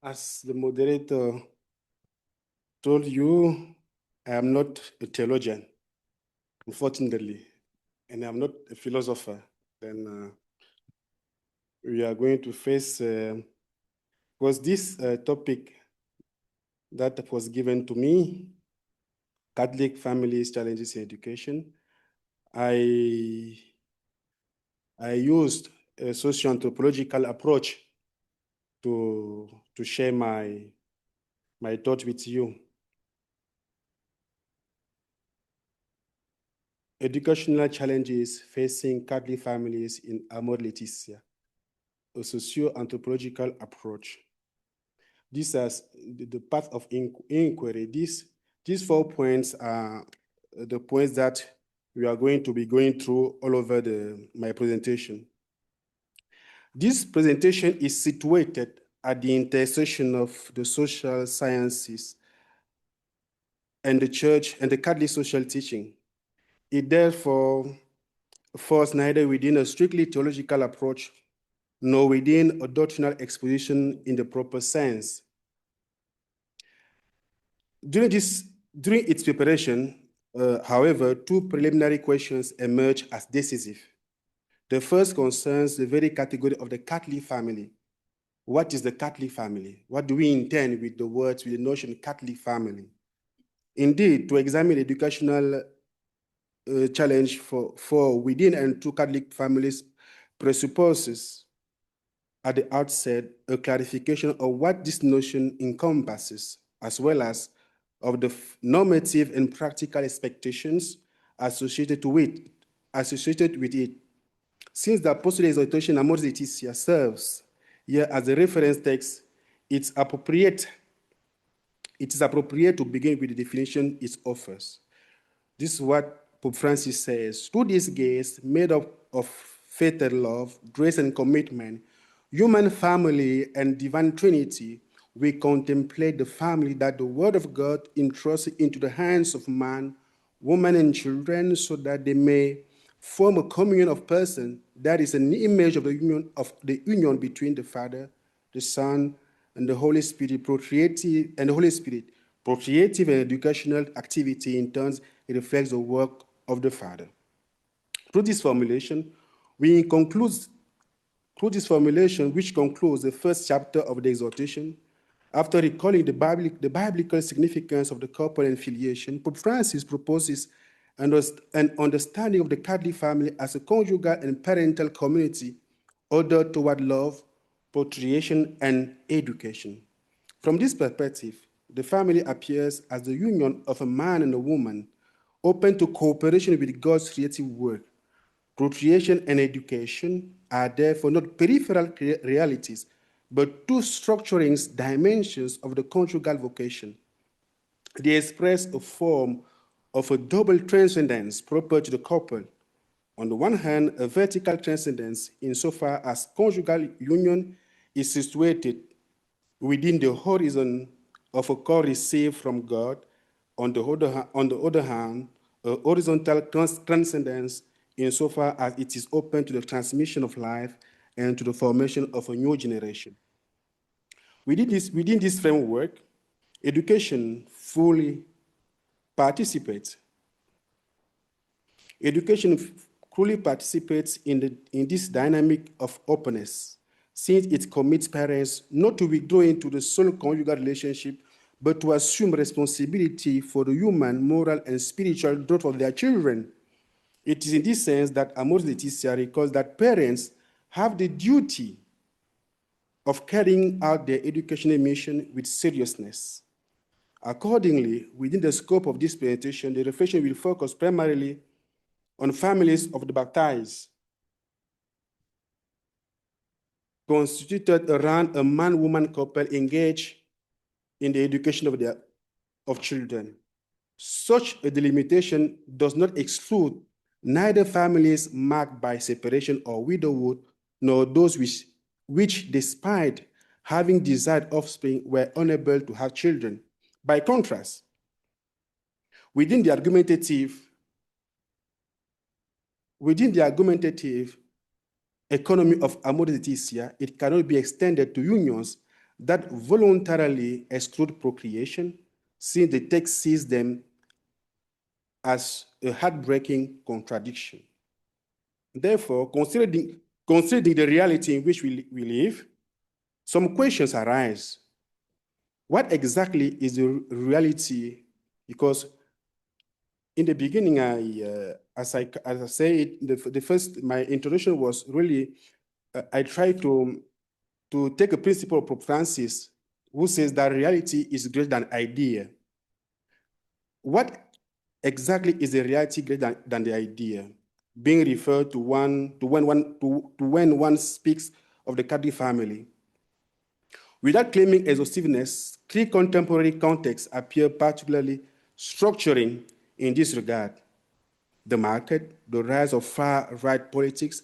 As the moderator told you, I am not a theologian, unfortunately, and I'm not a philosopher. Then we are going to face, was this topic that was given to me, Catholic families, challenges in education. I used a socio-anthropological approach to share my thoughts with you. Educational challenges facing Catholic families in Amor Laetitia, a socio-anthropological approach. These are the path of inquiry. These 4 points are the points that we are going to be going through all over my presentation. This presentation is situated at the intersection of the social sciences and the church and the Catholic social teaching. It therefore falls neither within a strictly theological approach nor within a doctrinal exposition in the proper sense. During its preparation, however, 2 preliminary questions emerge as decisive. The first concerns the very category of the Catholic family. What is the Catholic family? What do we intend with the words, with the notion Catholic family? Indeed, to examine educational challenge for within and to Catholic families presupposes at the outset a clarification of what this notion encompasses, as well as of the normative and practical expectations associated with it. Since the apostolic exhortation Amoris Laetitia serves here as a reference text, it is appropriate to begin with the definition it offers. This is what Pope Francis says. Through this gaze, made up of faith and love, grace and commitment, human family and divine Trinity, we contemplate the family that the Word of God entrusts into the hands of man, woman, and children, so that they may form a communion of persons that is an image of the union between the Father, the Son, and the Holy Spirit, procreative and educational activity in turn reflects the work of the Father. Through this formulation, which concludes the first chapter of the exhortation, after recalling the biblical significance of the couple and filiation, Pope Francis proposes an understanding of the Catholic family as a conjugal and parental community ordered toward love, procreation, and education. From this perspective, the family appears as the union of a man and a woman, open to cooperation with God's creative work. Procreation and education are therefore not peripheral realities, but 2 structuring dimensions of the conjugal vocation. They express a form of a double transcendence proper to the couple. On the one hand, a vertical transcendence insofar as conjugal union is situated within the horizon of a call received from God. On the other hand, a horizontal transcendence insofar as it is open to the transmission of life and to the formation of a new generation. Within this framework, education fully participates. Education fully participates in this dynamic of openness, since it commits parents not to withdraw into the sole conjugal relationship, but to assume responsibility for the human, moral, and spiritual growth of their children. It is in this sense that Amoris Laetitia recalls that parents have the duty of carrying out their educational mission with seriousness. Accordingly, within the scope of this presentation, the reflection will focus primarily on families of the baptized, constituted around a man-woman couple engaged in the education of children. Such a delimitation does not exclude neither families marked by separation or widowhood, nor those which despite having desired offspring, were unable to have children. By contrast, within the argumentative economy of Amoris Laetitia, it cannot be extended to unions that voluntarily exclude procreation, since the text sees them as a heartbreaking contradiction. Therefore, considering the reality in which we live, some questions arise. What exactly is the reality? Because in the beginning, as I say, my introduction was really, I tried to take a principle of Pope Francis, who says that reality is greater than idea. What exactly is the reality greater than the idea? Being referred to when one speaks of the Catholic family. Without claiming exhaustiveness, three contemporary contexts appear particularly structuring in this regard: the market, the rise of far-right politics,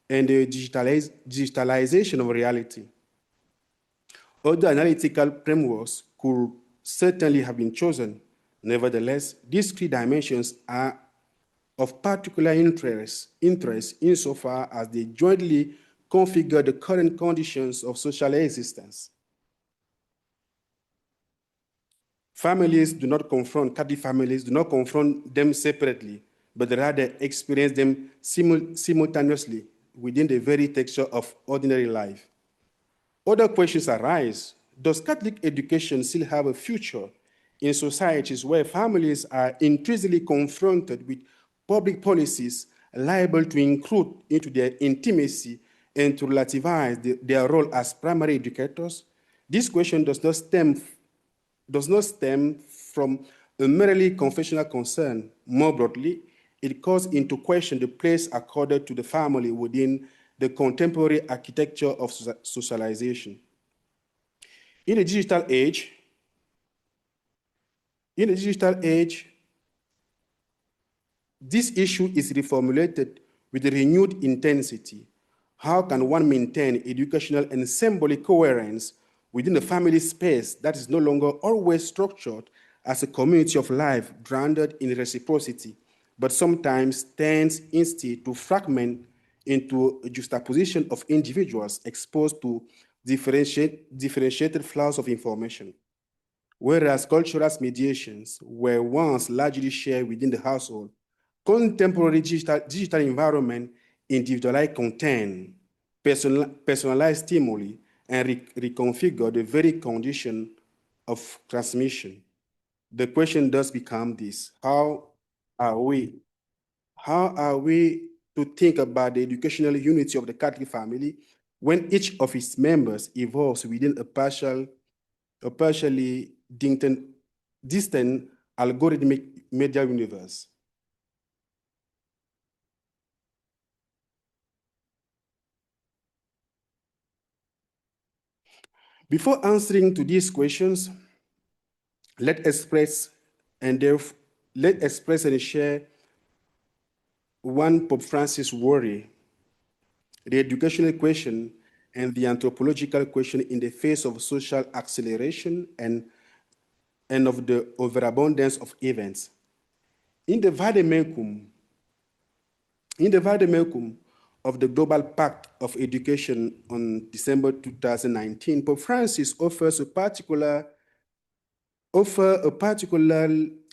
and the digitalization of reality. Other analytical frameworks could certainly have been chosen. Nevertheless, these three dimensions are of particular interest insofar as they jointly configure the current conditions of social existence. Catholic families do not confront them separately, but rather experience them simultaneously within the very texture of ordinary life. Other questions arise. Does Catholic education still have a future in societies where families are increasingly confronted with public policies liable to include into their intimacy and to relativize their role as primary educators? This question does not stem from a merely confessional concern. More broadly, it calls into question the place accorded to the family within the contemporary architecture of socialization. In the digital age, this issue is reformulated with renewed intensity. How can one maintain educational and symbolic coherence within a family space that is no longer always structured as a community of life grounded in reciprocity, but sometimes tends instead to fragment into a juxtaposition of individuals exposed to differentiated flows of information? Whereas cultural mediations were once largely shared within the household, contemporary digital environment individualize content, personalize stimuli, and reconfigure the very condition of transmission. The question does become this: are we, how are we to think about the educational unity of the Catholic family when each of its members evolves within a partially distant algorithmic media universe? Before answering to these questions, let express and share one Pope Francis worry: the educational question and the anthropological question in the face of social acceleration and of the overabundance of events. In the vademecum of the Global Pact of Education on December 2019, Pope Francis offers a particular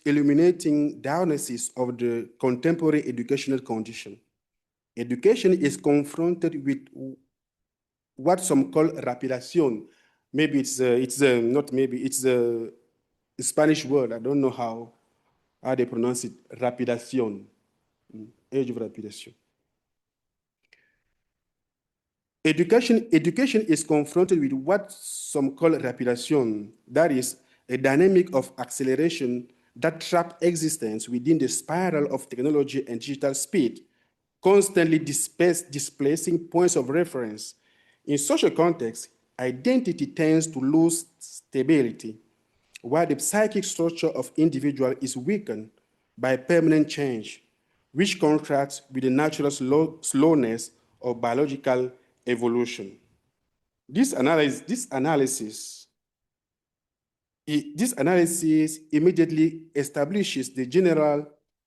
illuminating diagnosis of the contemporary educational condition. Education is confronted with what some call rapidation. Maybe it's a Spanish word. I don't know how they pronounce it. Rapidation, age of rapidation. Education is confronted with what some call rapidation, that is, a dynamic of acceleration that traps existence within the spiral of technology and digital speed, constantly displacing points of reference. In such a context, identity tends to lose stability, while the psychic structure of individual is weakened by permanent change, which contrasts with the natural slowness of biological evolution. This analysis immediately establishes the general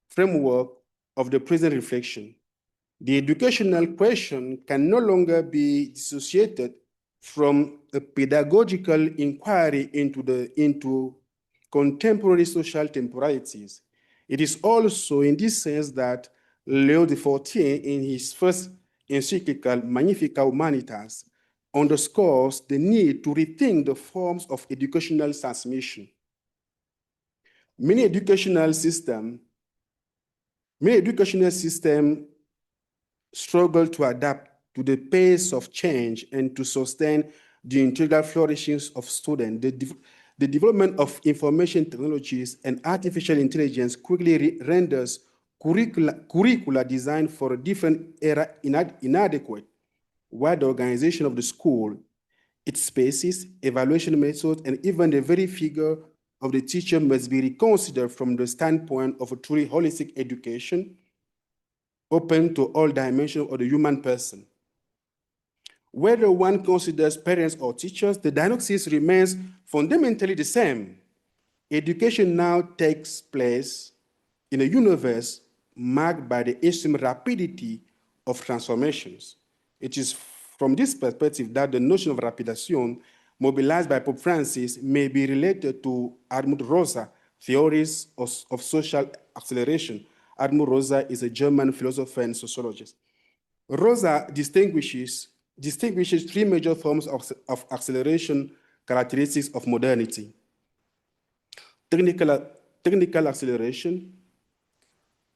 framework of the present reflection. The educational question can no longer be dissociated from a pedagogical inquiry into contemporary social temporalities. It is also in this sense that Leo XIV, in his first encyclical Magnificat Humanitas, underscores the need to rethink the forms of educational transmission. Many educational systems struggle to adapt to the pace of change and to sustain the integral flourishing of students. The development of information technologies and artificial intelligence quickly renders curricula designed for a different era inadequate, while the organization of the school, its spaces, evaluation methods, and even the very figure of the teacher must be reconsidered from the standpoint of a truly holistic education, open to all dimensions of the human person. Whether one considers parents or teachers, the diagnosis remains fundamentally the same. Education now takes place in a universe marked by the extreme rapidity of transformations. It is from this perspective that the notion of rapidation mobilized by Pope Francis may be related to Armut Rosa theories of social acceleration. Armut Rosa is a German philosopher and sociologist. Rosa distinguishes three major forms of acceleration characteristics of modernity. Technical acceleration,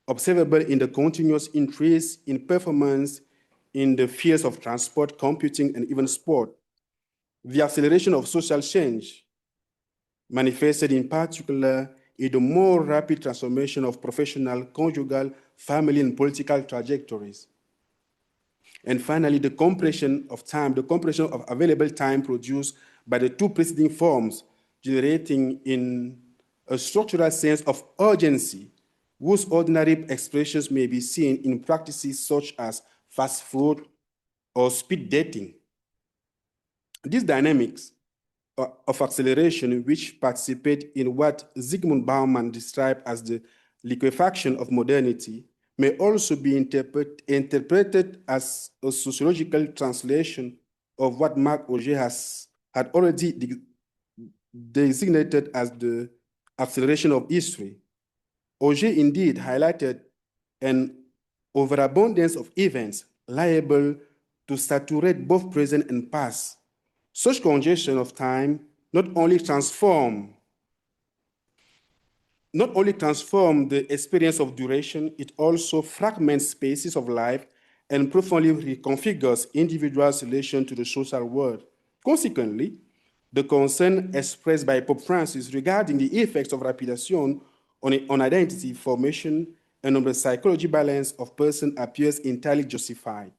observable in the continuous increase in performance in the fields of transport, computing, and even sport. The acceleration of social change, manifested in particular in the more rapid transformation of professional, conjugal, family, and political trajectories. And finally, the compression of time, the compression of available time produced by the two preceding forms, generating in a structural sense of urgency, whose ordinary expressions may be seen in practices such as fast food or speed dating. These dynamics of acceleration, which participate in what Zygmunt Bauman described as the liquefaction of modernity, may also be interpreted as a sociological translation of what Marc Auger had already designated as the acceleration of history. Auger indeed highlighted an overabundance of events liable to saturate both present and past. Such congestion of time not only transform the experience of duration, it also fragments spaces of life and profoundly reconfigures individuals' relation to the social world. Consequently, the concern expressed by Pope Francis regarding the effects of rapidation on identity formation and on the psychology balance of person appears entirely justified.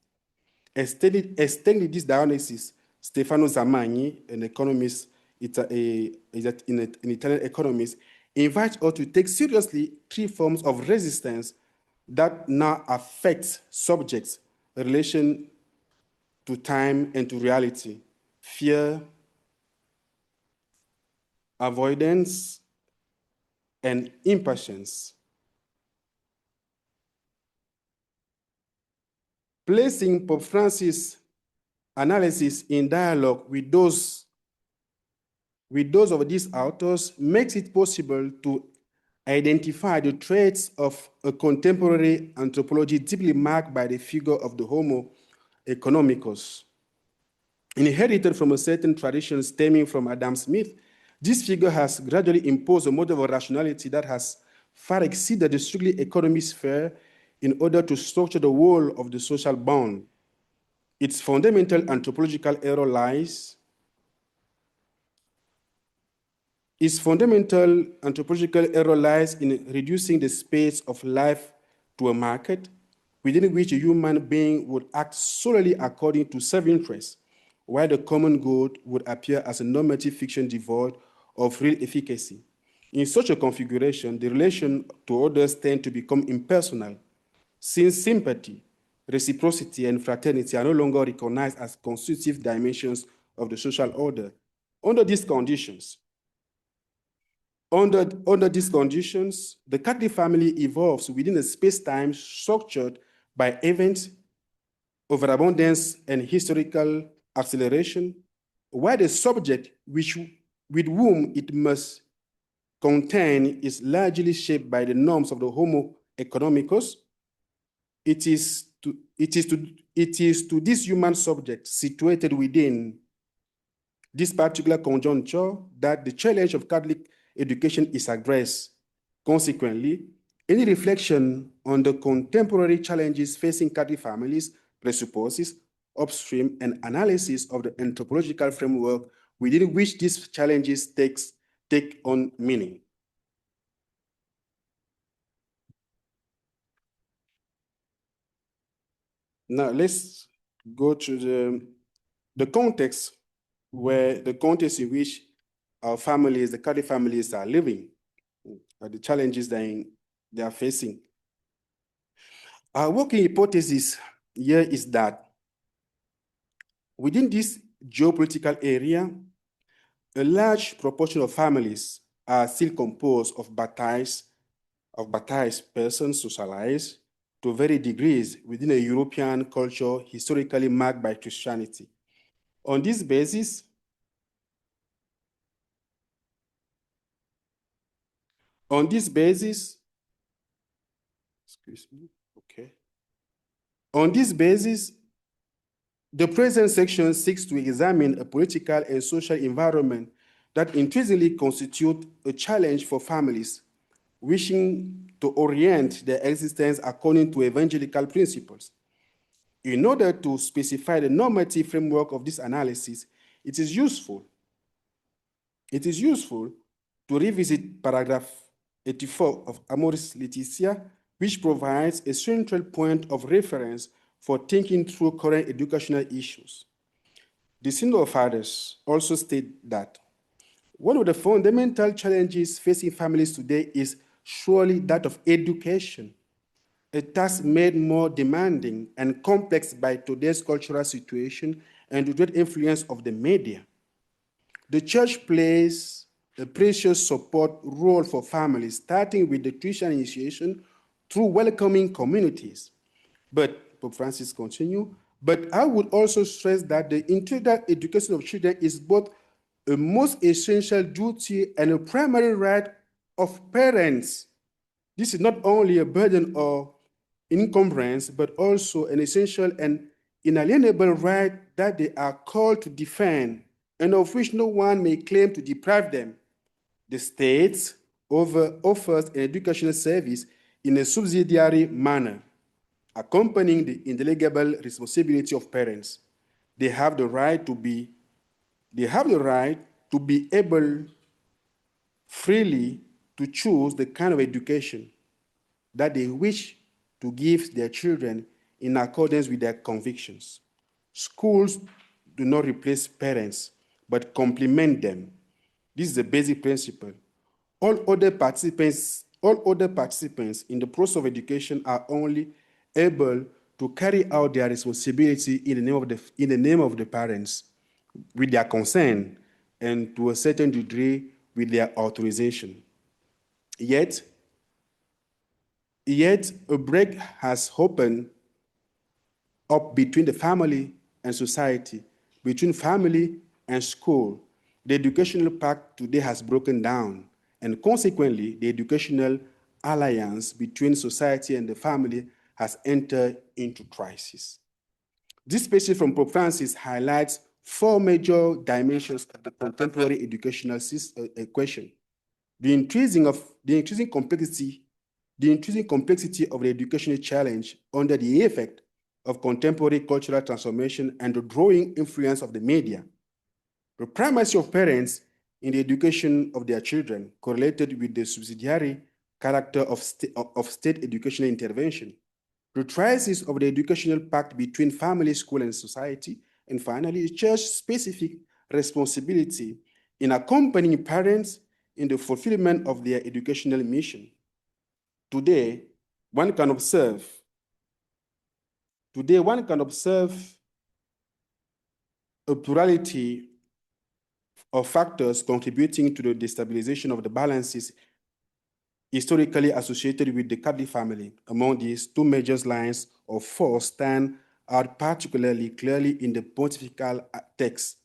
Extending this diagnosis, Stefano Zamagni, an economist, an Italian economist, invites us to take seriously three forms of resistance that now affect subjects' relation to time and to reality: fear, avoidance, and impatience. Placing Pope Francis' analysis in dialogue with those of these authors makes it possible to identify the traits of a contemporary anthropology deeply marked by the figure of the Homo economicus. Inherited from a certain tradition stemming from Adam Smith, this figure has gradually imposed a model of rationality that has far exceeded the strictly economic sphere in order to structure the whole of the social bond. Its fundamental anthropological error lies in reducing the space of life to a market within which a human being would act solely according to self-interest, while the common good would appear as a normative fiction devoid of real efficacy. In such a configuration, the relation to others tend to become impersonal, since sympathy, reciprocity, and fraternity are no longer recognized as constitutive dimensions of the social order. Under these conditions, the Catholic family evolves within a space-time structured by events, overabundance, and historical acceleration, while the subject with whom it must contain is largely shaped by the norms of the Homo economicus, it is to this human subject situated within this particular conjuncture that the challenge of Catholic education is addressed. Consequently, any reflection on the contemporary challenges facing Catholic families presupposes upstream an analysis of the anthropological framework within which these challenges take on meaning. Now let's go to the context in which our families, the Catholic families, are living, the challenges they are facing. Our working hypothesis here is that within this geopolitical area, a large proportion of families are still composed of baptized persons socialized to varying degrees within a European culture historically marked by Christianity. On this basis, excuse me, okay. On this basis, the present section seeks to examine a political and social environment that increasingly constitute a challenge for families wishing to orient their existence according to evangelical principles. In order to specify the normative framework of this analysis, it is useful to revisit paragraph 84 of Amoris Laetitia, which provides a central point of reference for thinking through current educational issues. The Synod of Fathers also state that one of the fundamental challenges facing families today is surely that of education, a task made more demanding and complex by today's cultural situation and the great influence of the media. The church plays a precious support role for families, starting with the Christian initiation through welcoming communities. But, Pope Francis continues, but I would also stress that the integral education of children is both a most essential duty and a primary right of parents. This is not only a burden or encumbrance, but also an essential and inalienable right that they are called to defend and of which no one may claim to deprive them. The state offers an educational service in a subsidiary manner, accompanying the indelegable responsibility of parents. They have the right to be able freely to choose the kind of education that they wish to give their children in accordance with their convictions. Schools do not replace parents, but complement them. This is the basic principle. All other participants in the process of education are only able to carry out their responsibility in the name of the parents, with their consent, and to a certain degree with their authorization. Yet a break has opened up between the family and society, between family and school. The educational pact today has broken down, and consequently, the educational alliance between society and the family has entered into crisis. This passage from Pope Francis highlights four major dimensions of the contemporary educational equation. The increasing complexity of the educational challenge under the effect of contemporary cultural transformation and the growing influence of the media. The primacy of parents in the education of their children correlated with the subsidiary character of state educational intervention. The crisis of the educational pact between family, school, and society, and finally, church-specific responsibility in accompanying parents in the fulfillment of their educational mission. Today, one can observe a plurality of factors contributing to the destabilization of the balances historically associated with the Catholic family. Among these, two major lines of force stand out particularly clearly in the Pontifical text.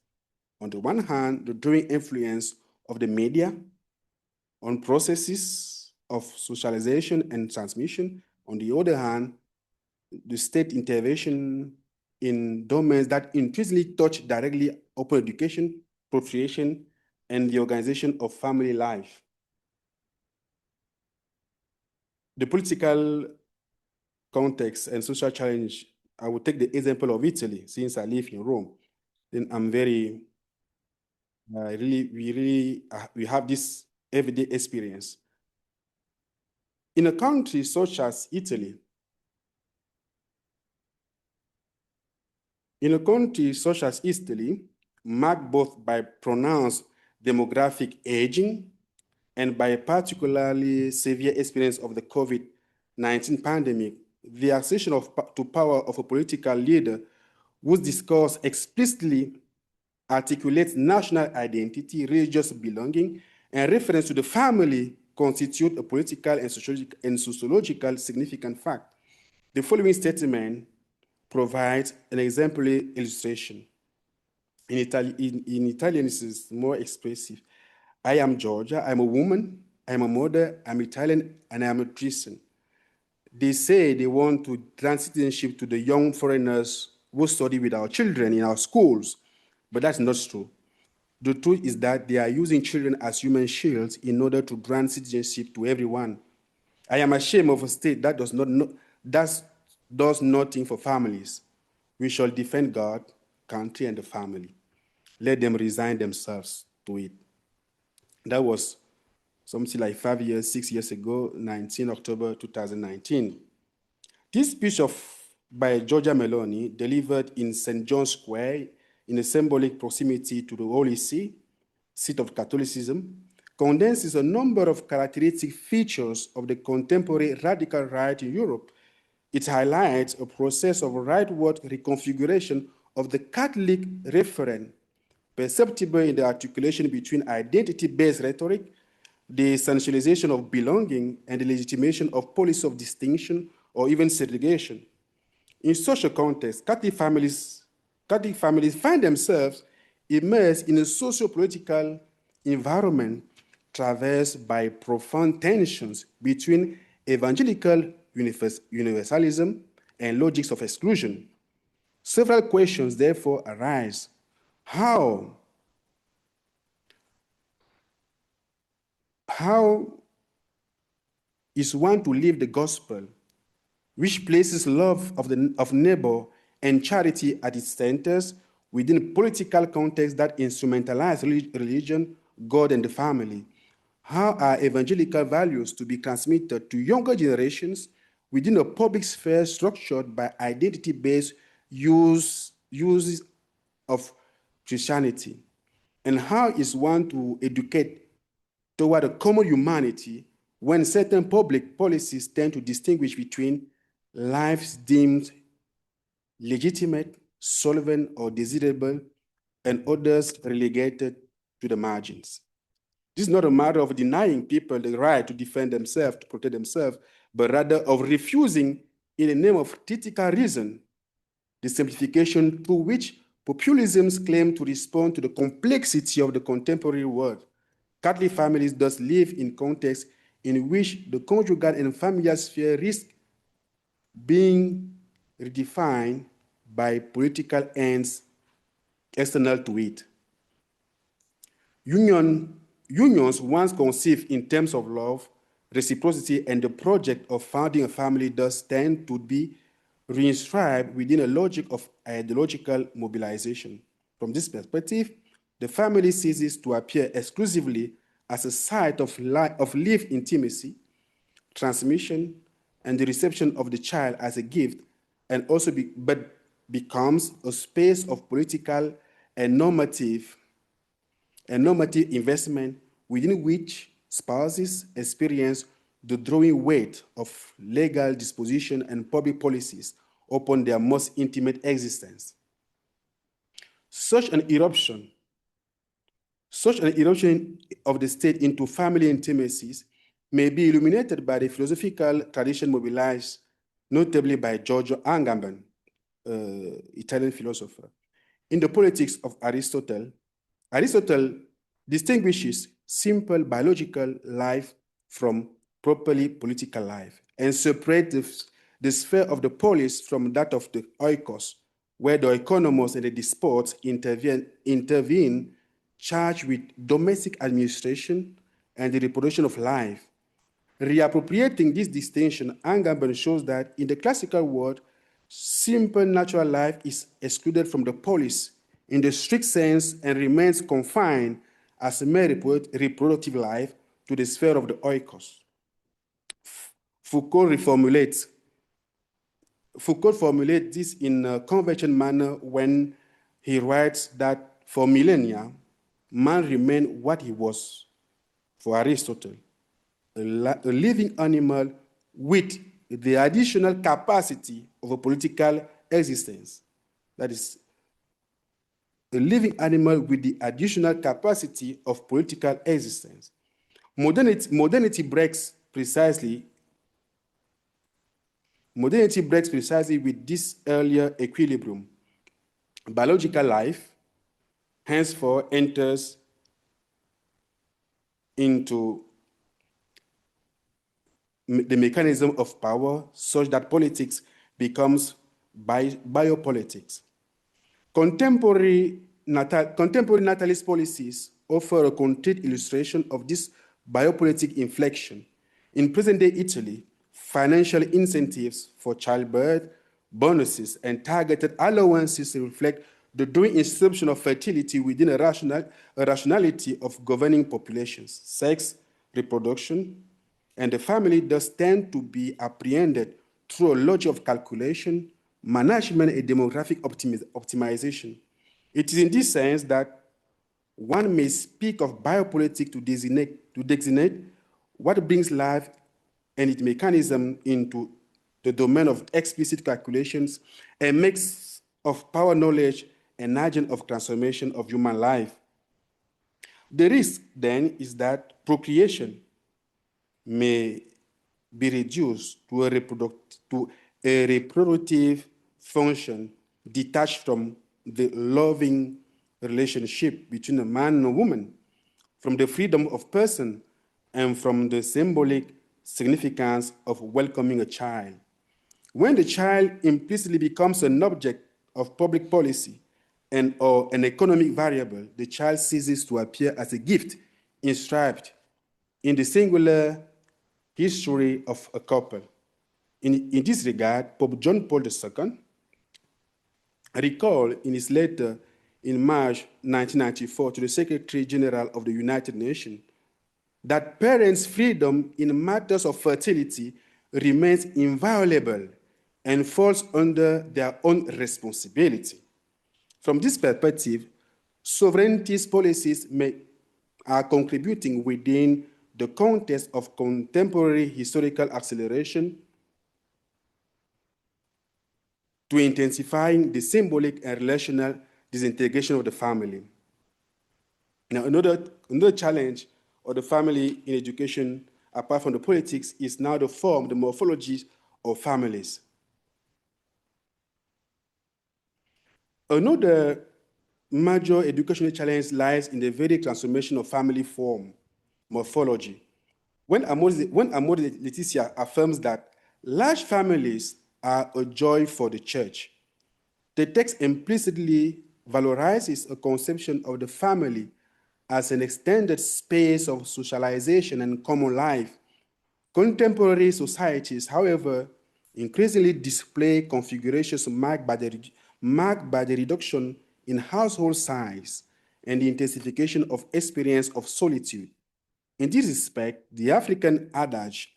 On the one hand, the growing influence of the media on processes of socialization and transmission. On the other hand, the state intervention in domains that intrinsically touch directly upon education, procreation, and the organization of family life. The political context and social challenge, I will take the example of Italy, since I live in Rome. Then I'm very, we have this everyday experience. In a country such as Italy, marked both by pronounced demographic aging and by a particularly severe experience of the COVID-19 pandemic, the accession to power of a political leader whose discourse explicitly articulates national identity, religious belonging, and reference to the family constitute a political and sociological significant fact. The following statement provides an exemplary illustration. In Italian, this is more expressive. I am Georgia, I'm a woman, I'm a mother, I'm Italian, and I'm a Christian. They say they want to grant citizenship to the young foreigners who study with our children in our schools, but that's not true. The truth is that they are using children as human shields in order to grant citizenship to everyone. I am ashamed of a state that does nothing for families. We shall defend God, country, and the family. Let them resign themselves to it. That was something like 6 years ago, 19 October 2019. This speech by Giorgia Meloni, delivered in St. John's Square in a symbolic proximity to the Holy See, seat of Catholicism, condenses a number of characteristic features of the contemporary radical right in Europe. It highlights a process of rightward reconfiguration of the Catholic referent, perceptible in the articulation between identity-based rhetoric, the essentialization of belonging, and the legitimation of policies of distinction or even segregation. In such a context, Catholic families find themselves immersed in a socio-political environment traversed by profound tensions between evangelical universalism and logics of exclusion. Several questions therefore arise. How is one to live the gospel, which places love of neighbor and charity at its centers within a political context that instrumentalizes religion, God, and the family? How are evangelical values to be transmitted to younger generations within a public sphere structured by identity-based uses of Christianity? And how is one to educate toward a common humanity when certain public policies tend to distinguish between lives deemed legitimate, solvent, or desirable, and others relegated to the margins? This is not a matter of denying people the right to defend themselves, to protect themselves, but rather of refusing, in the name of critical reason, the simplification through which populisms claim to respond to the complexity of the contemporary world. Catholic families thus live in contexts in which the conjugal and familial sphere risk being redefined by political ends external to it. Unions once conceived in terms of love, reciprocity, and the project of founding a family thus tend to be reinscribed within a logic of ideological mobilization. From this perspective, the family ceases to appear exclusively as a site of lived intimacy, transmission, and the reception of the child as a gift, and also but becomes a space of political and normative investment within which spouses experience the drawing weight of legal disposition and public policies upon their most intimate existence. Such an eruption of the state into family intimacies may be illuminated by the philosophical tradition mobilized notably by Giorgio Agamben, Italian philosopher. In the Politics of Aristotle, Aristotle distinguishes simple biological life from properly political life and separates the sphere of the polis from that of the oikos, where the oikonomos and the despots intervene charged with domestic administration and the reproduction of life. Reappropriating this distinction, Agamben shows that in the classical world, simple natural life is excluded from the polis in the strict sense and remains confined as a mere reproductive life to the sphere of the oikos. Foucault formulates this in a conventional manner when he writes that for millennia, man remained what he was for Aristotle, a living animal with the additional capacity of a political existence. That is, a living animal with the additional capacity of political existence. Modernity breaks precisely with this earlier equilibrium. Biological life henceforth enters into the mechanism of power such that politics becomes biopolitics. Contemporary natalist policies offer a concrete illustration of this biopolitic inflection. In present-day Italy, financial incentives for childbirth, bonuses, and targeted allowances reflect the growing inception of fertility within a rationality of governing populations. Sex, reproduction, and the family thus tend to be apprehended through a logic of calculation, management, and demographic optimization. It is in this sense that one may speak of biopolitics to designate what brings life and its mechanism into the domain of explicit calculations, a mix of power knowledge and agent of transformation of human life. The risk then is that procreation may be reduced to a reproductive function detached from the loving relationship between a man and a woman, from the freedom of person, and from the symbolic significance of welcoming a child. When the child implicitly becomes an object of public policy or an economic variable, the child ceases to appear as a gift inscribed in the singular history of a couple. In this regard, Pope John Paul II recalled in his letter in March 1994 to the Secretary General of the United Nations that parents' freedom in matters of fertility remains inviolable and falls under their own responsibility. From this perspective, sovereignty policies are contributing within the context of contemporary historical acceleration to intensifying the symbolic and relational disintegration of the family. Now, another challenge of the family in education, apart from the politics, is now the form, the morphology of families. Another major educational challenge lies in the very transformation of family form, morphology. When Amor Leticia affirms that large families are a joy for the church, the text implicitly valorizes a conception of the family as an extended space of socialization and common life. Contemporary societies, however, increasingly display configurations marked by the reduction in household size and the intensification of experience of solitude. In this respect, the African adage,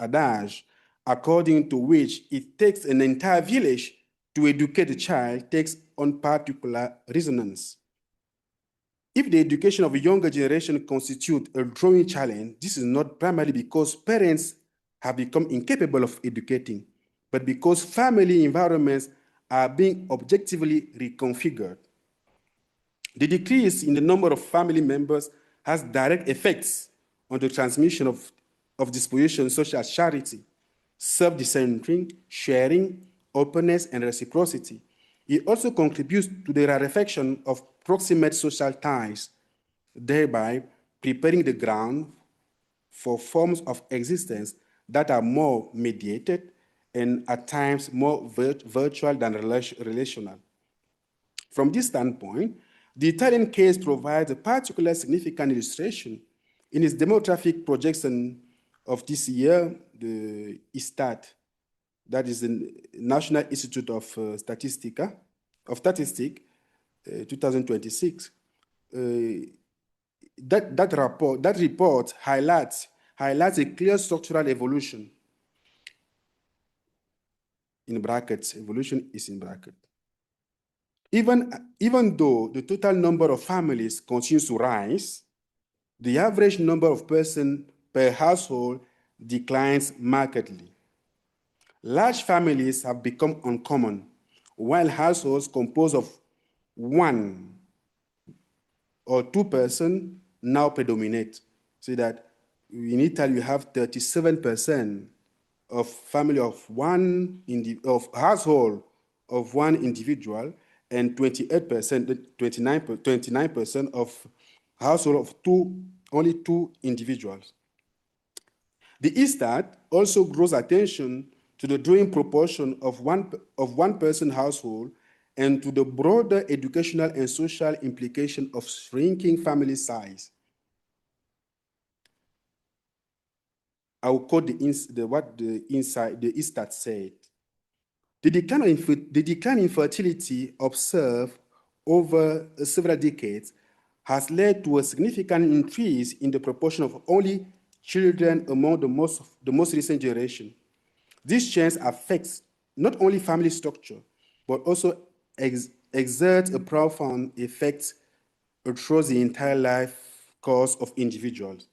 according to which it takes an entire village to educate a child, takes on particular resonance. If the education of a younger generation constitutes a growing challenge, this is not primarily because parents have become incapable of educating, but because family environments are being objectively reconfigured. The decrease in the number of family members has direct effects on the transmission of dispositions such as charity, self-discerning, sharing, openness, and reciprocity. It also contributes to the rarefaction of proximate social ties. thereby preparing the ground for forms of existence that are more mediated and at times more virtual than relational. From this standpoint, the Italian case provides a particular significant illustration in its demographic projection of this year, the ISTAT, that is the National Institute of Statistics, 2026. That report highlights a clear structural evolution. In brackets, evolution is in brackets. Even though the total number of families continues to rise, the average number of persons per household declines markedly. Large families have become uncommon, while households composed of one or two persons now predominate. See that in Italy you have 37% of family of household of one individual, and 28%, 29% of household of only two individuals. The ISTAT also draws attention to the growing proportion of one person household and to the broader educational and social implication of shrinking family size. I will quote what the ISTAT said. The decline in fertility observed over several decades has led to a significant increase in the proportion of only children among the most recent generation. This change affects not only family structure, but also exerts a profound effect across the entire life course of individuals.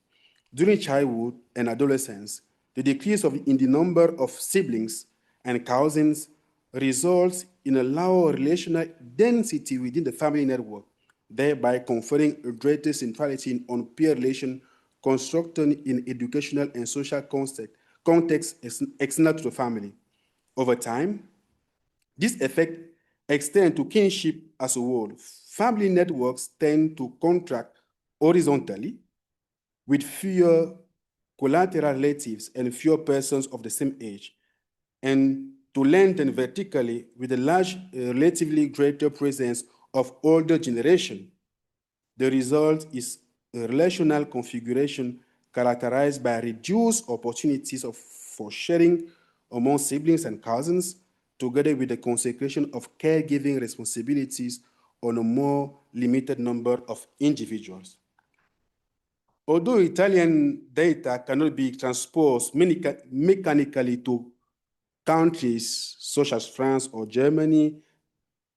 During childhood and adolescence, the decrease in the number of siblings and cousins results in a lower relational density within the family network, thereby conferring a greater centrality on peer relation constructed in educational and social context external to the family. Over time, this effect extends to kinship as a whole. Family networks tend to contract horizontally with fewer collateral relatives and fewer persons of the same age, and to lengthen vertically with a relatively greater presence of older generation. The result is a relational configuration characterized by reduced opportunities for sharing among siblings and cousins, together with the consecration of caregiving responsibilities on a more limited number of individuals. Although Italian data cannot be transposed mechanically to countries such as France or Germany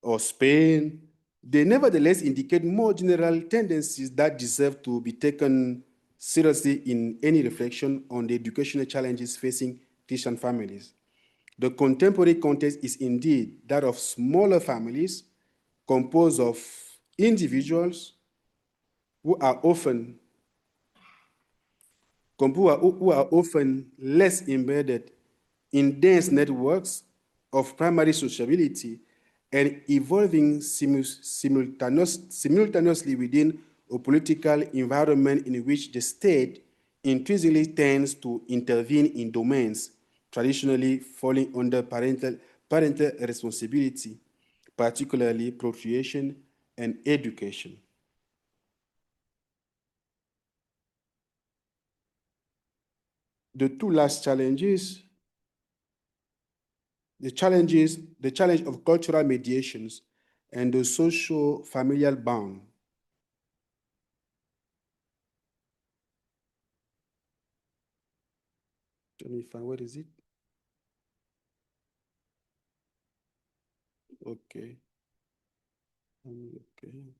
or Spain, they nevertheless indicate more general tendencies that deserve to be taken seriously in any reflection on the educational challenges facing Christian families. The contemporary context is indeed that of smaller families composed of individuals who are often less embedded in dense networks of primary sociability and evolving simultaneously within a political environment in which the state increasingly tends to intervene in domains traditionally falling under parental responsibility, particularly procreation and education. The two last challenges, the challenge of cultural mediations and the social familial bond. Let me find, where is it? Okay. Okay.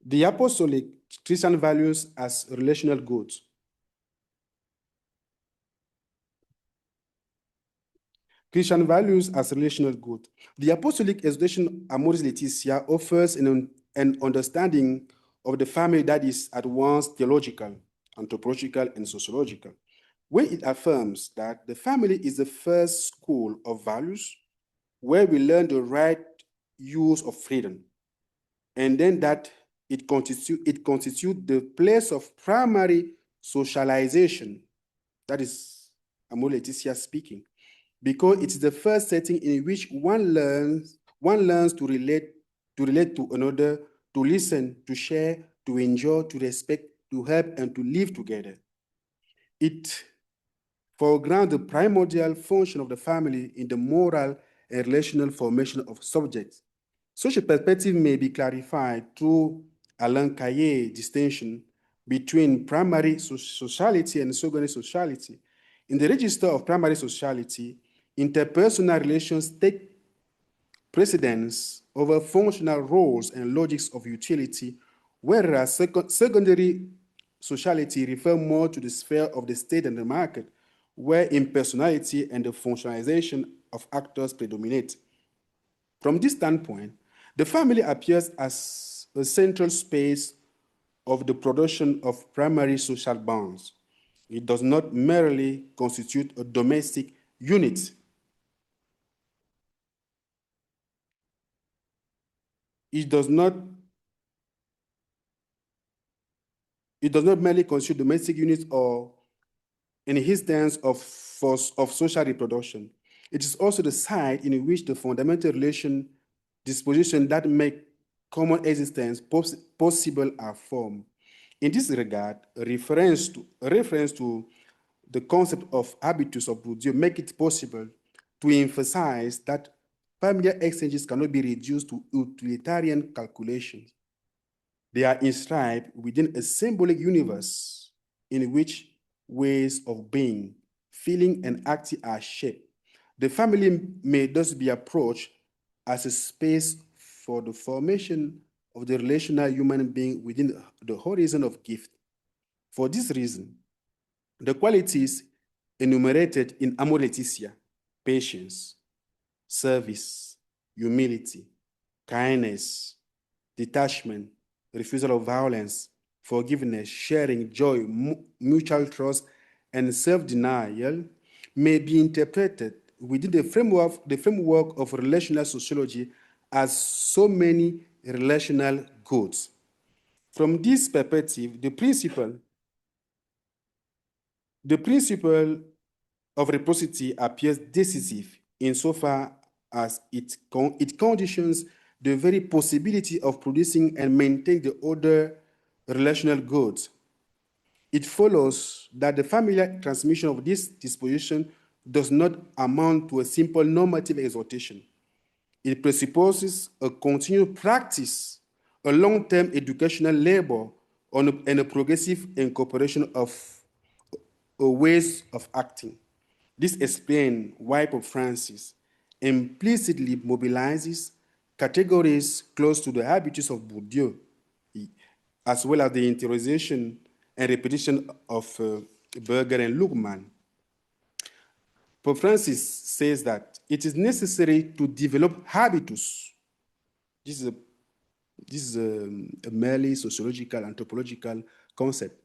The apostolic Christian values as relational goods. Christian values as relational good. The apostolic exhortation Amoris Laetitia offers an understanding of the family that is at once theological, anthropological, and sociological, when it affirms that the family is the first school of values where we learn the right use of freedom and then that it constitutes the place of primary socialization. That is Amo Laetitia speaking, because it's the first setting in which one learns to relate to another, to listen, to share, to enjoy, to respect, to help, and to live together. It foregrounds the primordial function of the family in the moral and relational formation of subjects. Such a perspective may be clarified through Alain Caillet's distinction between primary sociality and secondary sociality. In the register of primary sociality, interpersonal relations take precedence over functional roles and logics of utility, whereas secondary sociality refer more to the sphere of the state and the market, where impersonality and the functionalization of actors predominate. From this standpoint, the family appears as a central space of the production of primary social bonds. It does not merely constitute a domestic unit. It does not merely constitute domestic units or an instance of social reproduction. It is also the site in which the fundamental relation disposition that make common existence possible are formed. In this regard, a reference to the concept of habitus of Bourdieu make it possible to emphasize that familiar exchanges cannot be reduced to utilitarian calculations. They are inscribed within a symbolic universe in which ways of being, feeling, and acting are shaped. The family may thus be approached as a space for the formation of the relational human being within the horizon of gift. For this reason, the qualities enumerated in Amor Laetitia, patience, service, humility, kindness, detachment, refusal of violence, forgiveness, sharing, joy, mutual trust, and self-denial may be interpreted within the framework of relational sociology as so many relational goods. From this perspective, the principle of reciprocity appears decisive insofar as it conditions the very possibility of producing and maintaining the other relational goods. It follows that the familiar transmission of this disposition does not amount to a simple normative exhortation. It presupposes a continued practice, a long-term educational labor, and a progressive incorporation of ways of acting. This explains why Pope Francis implicitly mobilizes categories close to the habitus of Bourdieu, as well as the interiorization and repetition of Berger and Luhmann. Pope Francis says that it is necessary to develop habitus. This is a merely sociological, anthropological concept.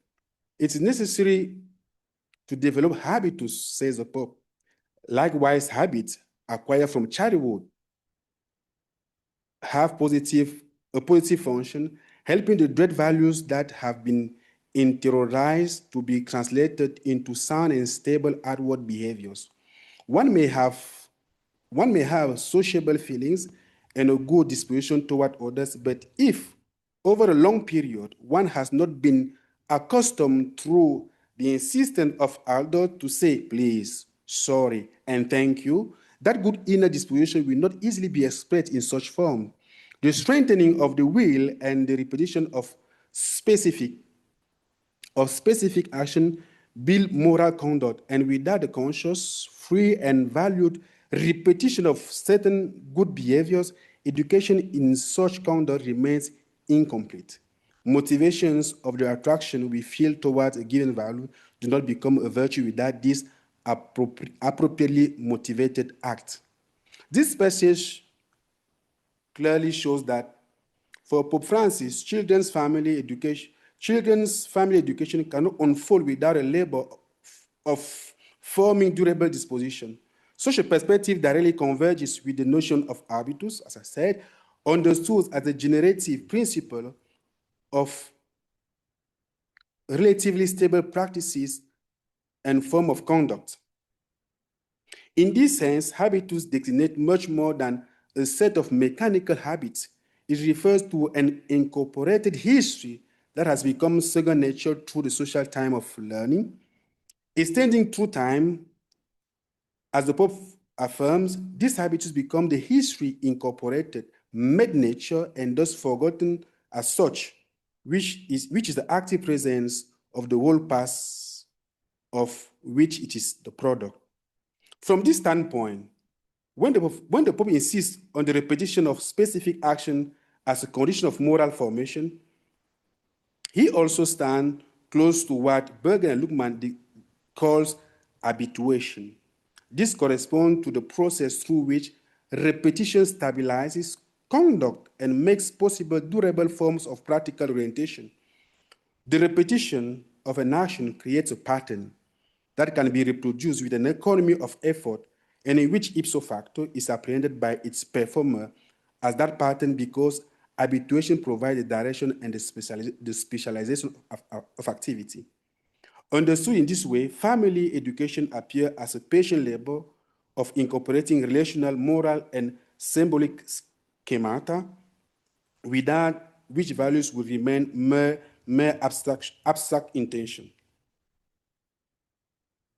It is necessary to develop habitus, says the Pope. Likewise, habits acquired from childhood have a positive function, helping the dread values that have been interiorized to be translated into sound and stable outward behaviors. One may have sociable feelings and a good disposition toward others, but if over a long period one has not been accustomed through the insistence of elders to say please, sorry, and thank you, that good inner disposition will not easily be expressed in such form. The strengthening of the will and the repetition of specific action build moral conduct, and without the conscious, free, and valued repetition of certain good behaviors, education in such conduct remains incomplete. Motivations of the attraction we feel towards a given value do not become a virtue without this appropriately motivated act. This passage clearly shows that for Pope Francis, children's family education cannot unfold without a labor of forming durable disposition. Such a perspective directly converges with the notion of habitus, as I said, understood as a generative principle of relatively stable practices and form of conduct. In this sense, habitus designate much more than a set of mechanical habits. It refers to an incorporated history that has become second nature through the social time of learning, extending through time. As the Pope affirms, these habitus become the history incorporated, made nature, and thus forgotten as such, which is the active presence of the whole past of which it is the product. From this standpoint, when the Pope insists on the repetition of specific action as a condition of moral formation, he also stands close to what Berger and Luckmann calls habituation. This corresponds to the process through which repetition stabilizes conduct and makes possible durable forms of practical orientation. The repetition of an action creates a pattern that can be reproduced with an economy of effort and in which ipso facto is apprehended by its performer as that pattern because habituation provides the direction and the specialization of activity. Understood in this way, family education appears as a patient labor of incorporating relational, moral, and symbolic schemata without which values would remain mere abstract intention.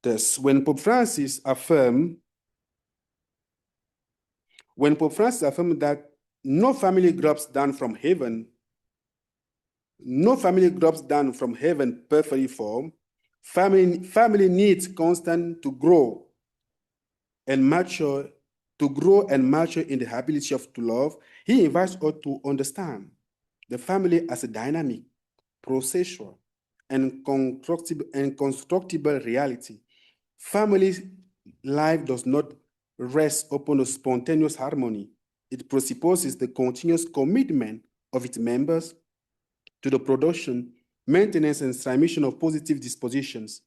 Thus, when Pope Francis affirmed that no family drops down from heaven perfectly formed, family needs constant to grow and mature in the ability to love. He invites us to understand the family as a dynamic, processual, and constructible reality. Family life does not rest upon a spontaneous harmony. It presupposes the continuous commitment of its members to the production, maintenance, and transmission of positive dispositions.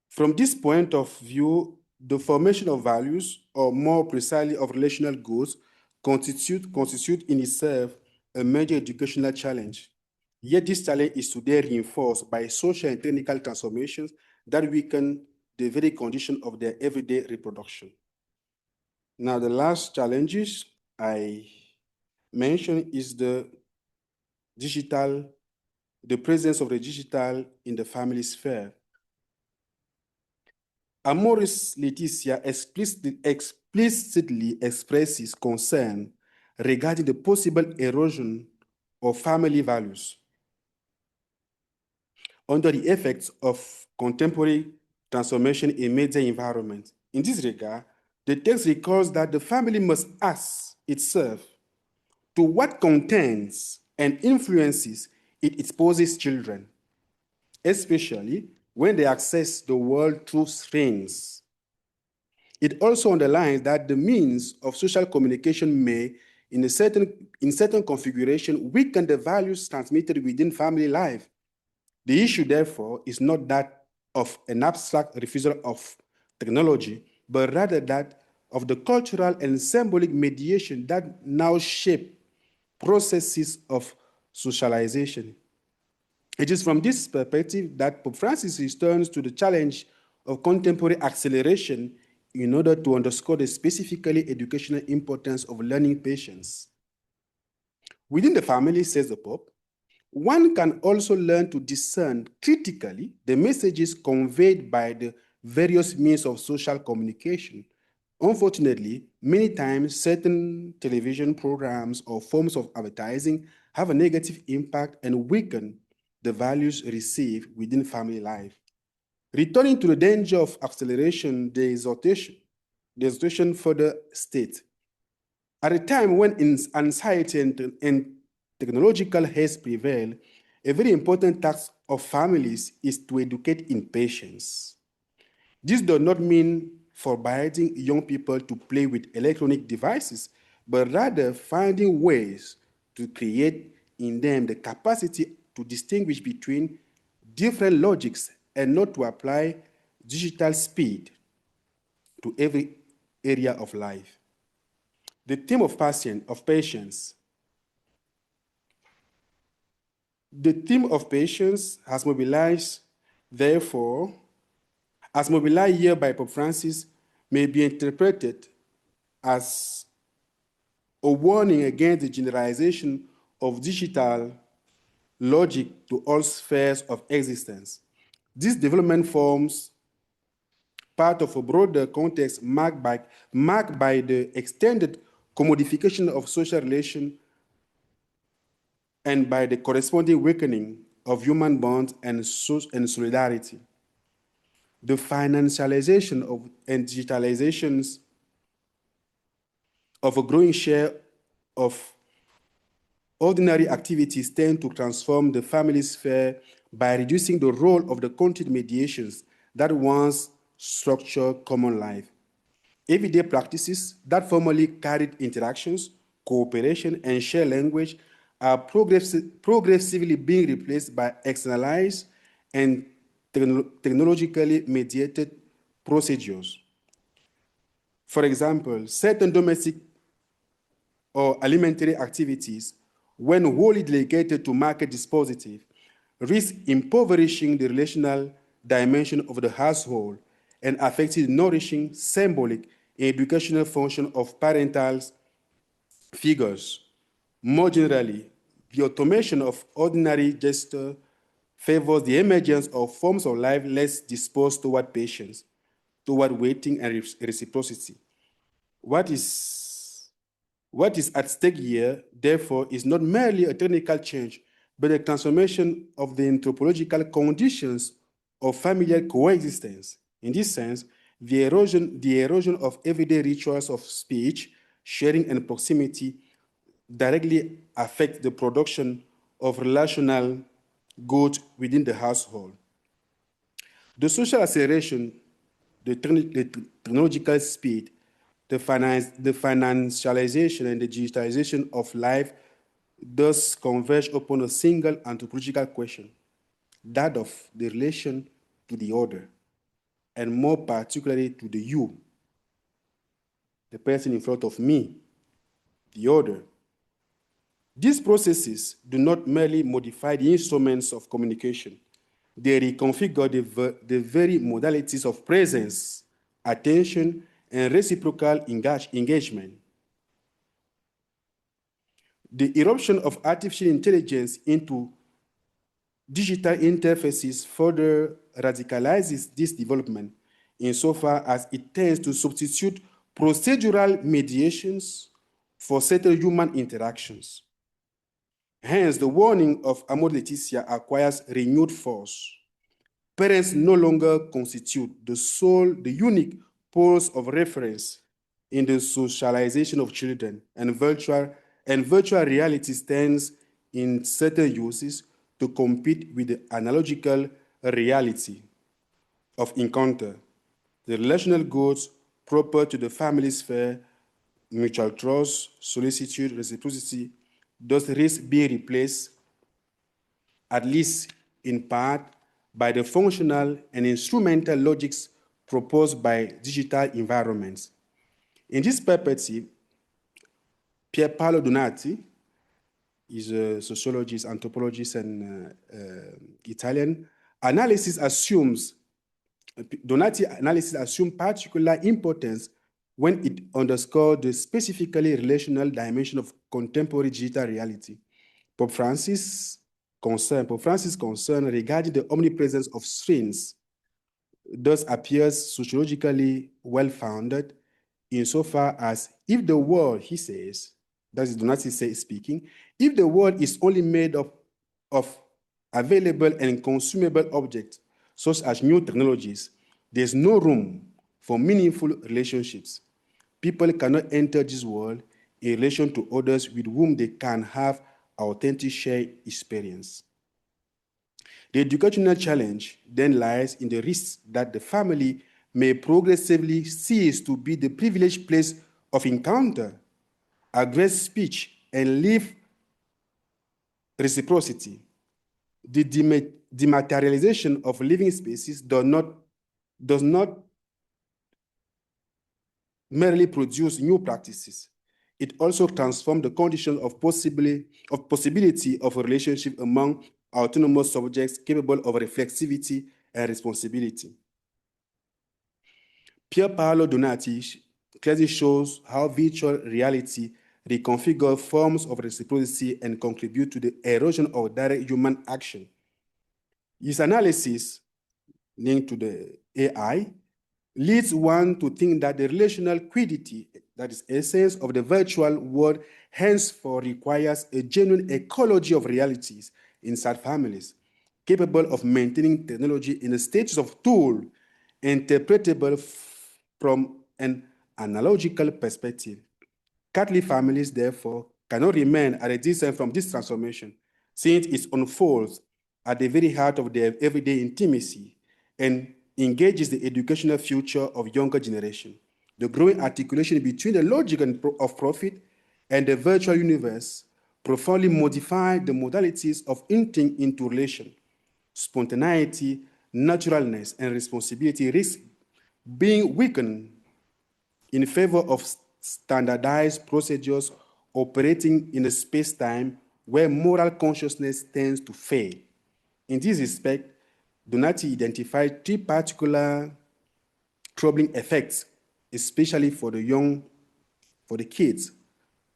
From this point of view, the formation of values, or more precisely of relational goals, constitute in itself a major educational challenge. Yet this challenge is today reinforced by social and technical transformations that weaken the very condition of their everyday reproduction. Now, the last challenges I mentioned is the presence of the digital in the family sphere. Amoris Laetitia explicitly expresses concern regarding the possible erosion of family values under the effects of contemporary transformation in media environment. In this regard, the text recalls that the family must ask itself to what contents and influences it exposes children, especially when they access the world through screens. It also underlines that the means of social communication may, in certain configuration, weaken the values transmitted within family life. The issue, therefore, is not that of an abstract refusal of technology, but rather that of the cultural and symbolic mediation that now shape processes of socialization. It is from this perspective that Pope Francis returns to the challenge of contemporary acceleration in order to underscore the specifically educational importance of learning patience. Within the family, says the Pope, one can also learn to discern critically the messages conveyed by the various means of social communication. Unfortunately, many times certain television programs or forms of advertising have a negative impact and weaken the values received within family life. Returning to the danger of acceleration, the exhortation further states, at a time when anxiety and technological haste prevail, a very important task of families is to educate in patience. This does not mean forbidding young people to play with electronic devices, but rather finding ways to create in them the capacity to distinguish between different logics and not to apply digital speed to every area of life. The theme of patience. The theme of patience has mobilized, therefore, as mobilized here by Pope Francis, may be interpreted as a warning against the generalization of digital logic to all spheres of existence. This development forms part of a broader context marked by the extended commodification of social relations and by the corresponding weakening of human bonds and solidarity. The financialization of and digitalizations of a growing share of ordinary activities tend to transform the family sphere by reducing the role of the content mediations that once structured common life. Everyday practices that formerly carried interactions, cooperation, and shared language are progressively being replaced by externalized and technologically mediated procedures. For example, certain domestic or alimentary activities, when wholly delegated to market dispositive, risk impoverishing the relational dimension of the household and affecting the nourishing, symbolic, and educational function of parental figures. More generally, the automation of ordinary gesture favors the emergence of forms of life less disposed toward patience, toward waiting and reciprocity. What is at stake here, therefore, is not merely a technical change, but a transformation of the anthropological conditions of familiar coexistence. In this sense, the erosion of everyday rituals of speech, sharing, and proximity directly affect the production of relational goods within the household. The social acceleration, the technological speed, the financialization and the digitalization of life thus converge upon a single anthropological question, that of the relation to the other, and more particularly to the you, the person in front of me, the other. These processes do not merely modify the instruments of communication, they reconfigure the very modalities of presence, attention, and reciprocal engagement. The irruption of artificial intelligence into digital interfaces further radicalizes this development insofar as it tends to substitute procedural mediations for certain human interactions. Hence, the warning of Amor Laetitia acquires renewed force. Parents no longer constitute the unique poles of reference in the socialization of children, and virtual reality stands in certain uses to compete with the analogical reality of encounter. The relational goods proper to the family sphere, mutual trust, solicitude, reciprocity, thus risk being replaced, at least in part, by the functional and instrumental logics proposed by digital environments. In this perspective, Pier Paolo Donati is a sociologist, anthropologist, and Italian. Donati analysis assumes particular importance when it underscores the specifically relational dimension of contemporary digital reality. Pope Francis' concern regarding the omnipresence of screens thus appears sociologically well-founded insofar as if the world, he says, that is Donati speaking, if the world is only made up of available and consumable objects, such as new technologies, there's no room for meaningful relationships. People cannot enter this world in relation to others with whom they can have authentic shared experience. The educational challenge then lies in the risk that the family may progressively cease to be the privileged place of encounter, aggressive speech, and live reciprocity. The dematerialization of living spaces does not merely produce new practices. It also transforms the conditions of possibility of a relationship among autonomous subjects capable of reflexivity and responsibility. Pier Paolo Donati clearly shows how virtual reality reconfigures forms of reciprocity and contribute to the erosion of direct human action. His analysis, linked to the AI, leads one to think that the relational quiddity, that is essence of the virtual world, henceforth requires a genuine ecology of realities inside families, capable of maintaining technology in a status of tool, interpretable from an analogical perspective. Catholic families, therefore, cannot remain at a distance from this transformation, since it unfolds at the very heart of their everyday intimacy and engages the educational future of younger generation. The growing articulation between the logic of profit and the virtual universe profoundly modify the modalities of entering into relation. Spontaneity, naturalness, and responsibility risk being weakened in favor of standardized procedures operating in a space-time where moral consciousness tends to fade. In this respect, Donati identified three particular troubling effects, especially for the young, for the kids,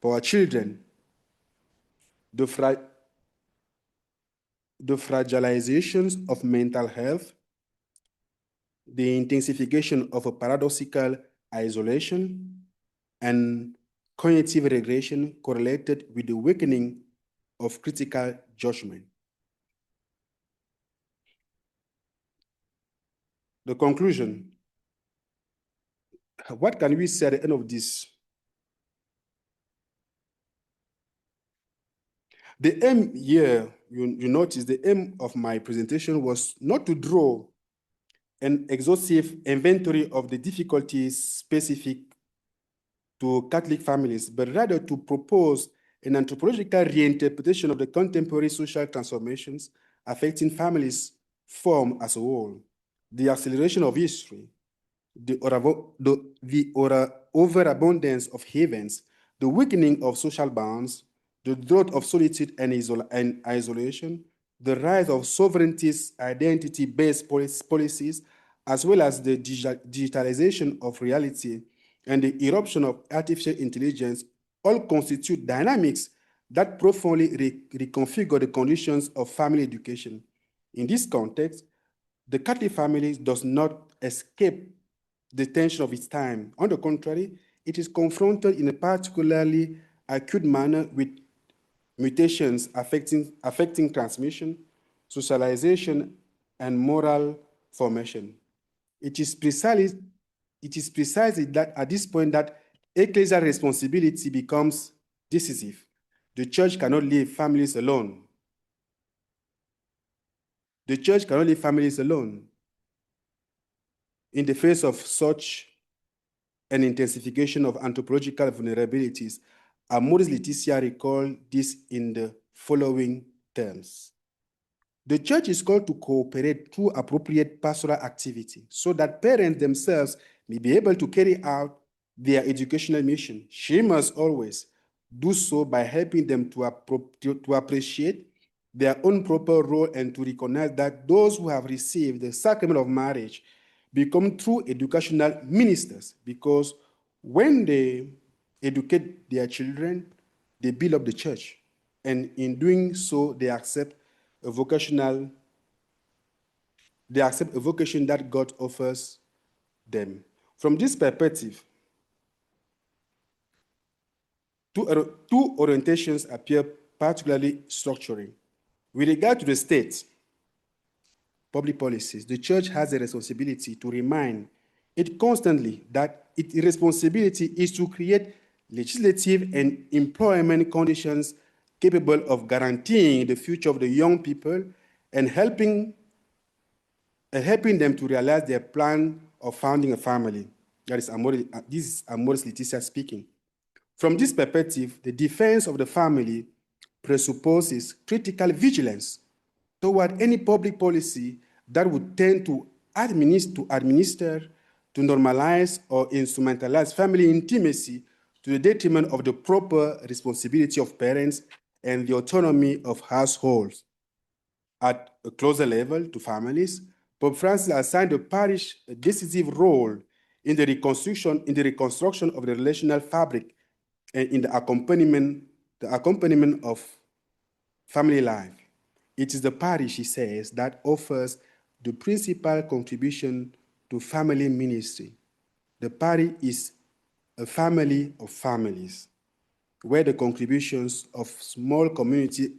for our children: the, the fragilizations of mental health, the intensification of a paradoxical isolation, and cognitive regression correlated with the weakening of critical judgment. The conclusion: what can we say at the end of this? The aim here, you notice the aim of my presentation was not to draw an exhaustive inventory of the difficulties specific to Catholic families, but rather to propose an anthropological reinterpretation of the contemporary social transformations affecting families' form as a whole, the acceleration of history, the overabundance of havens, the weakening of social bonds, the growth of solitude and isolation, the rise of sovereignties, identity-based policies, as well as the digitalization of reality and the eruption of artificial intelligence, all constitute dynamics that profoundly reconfigure the conditions of family education. In this context, the Catholic family does not escape the tension of its time. On the contrary, it is confronted in a particularly acute manner with mutations affecting transmission, socialization, and moral formation. It is precisely that at this point that ecclesial responsibility becomes decisive. The church cannot leave families alone. The church cannot leave families alone. In the face of such an intensification of anthropological vulnerabilities, Amoris Laetitia recalled this in the following terms: the church is called to cooperate through appropriate pastoral activity so that parents themselves may be able to carry out their educational mission. She must always do so by helping them to appreciate their own proper role and to recognize that those who have received the sacrament of marriage become true educational ministers, because when they educate their children, they build up the church. And in doing so, they accept a vocation that God offers them. From this perspective, two orientations appear particularly structuring. With regard to the state, public policies, the church has a responsibility to remind it constantly that its responsibility is to create legislative and employment conditions capable of guaranteeing the future of the young people and helping them to realize their plan of founding a family. This is Amoris Laetitia speaking. From this perspective, the defense of the family presupposes critical vigilance toward any public policy that would tend to administer, to normalize, or instrumentalize family intimacy to the detriment of the proper responsibility of parents and the autonomy of households. At a closer level to families, Pope Francis assigned the parish a decisive role in the reconstruction of the relational fabric and in the accompaniment of family life. It is the parish, he says, that offers the principal contribution to family ministry. The parish is a family of families, where the contributions of small communities,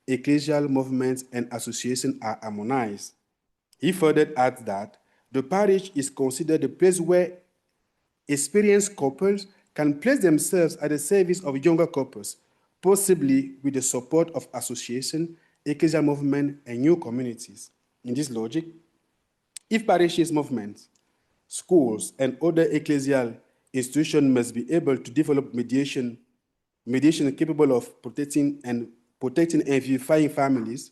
ecclesial movements, and associations are harmonized. He further adds that the parish is considered the place where experienced couples can place themselves at the service of younger couples, possibly with the support of associations, ecclesial movement, and new communities. In this logic, if parishes, movements, schools, and other ecclesial institutions must be able to develop mediation capable of protecting and vivifying families,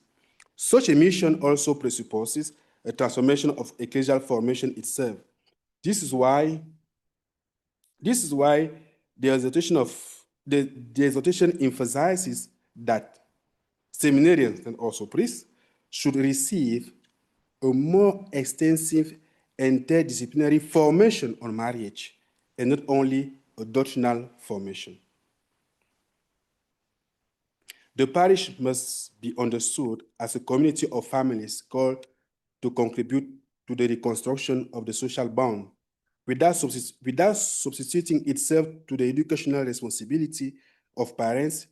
such a mission also presupposes a transformation of ecclesial formation itself. This is why the exhortation emphasizes that seminarians and also priests should receive a more extensive interdisciplinary formation on marriage and not only a doctrinal formation. The parish must be understood as a community of families called to contribute to the reconstruction of the social bond without substituting itself to the educational responsibility of parents.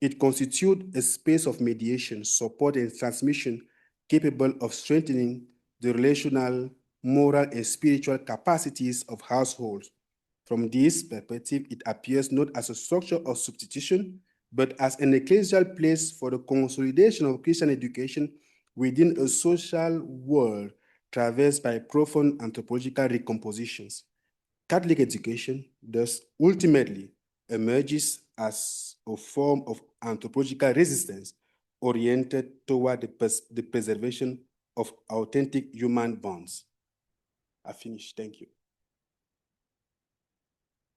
It constitutes a space of mediation, support, and transmission capable of strengthening the relational, moral, and spiritual capacities of households. From this perspective, it appears not as a structure of substitution, but as an ecclesial place for the consolidation of Christian education within a social world traversed by profound anthropological recompositions. Catholic education, thus, ultimately emerges as a form of anthropological resistance oriented toward the preservation of authentic human bonds. I finished. Thank you.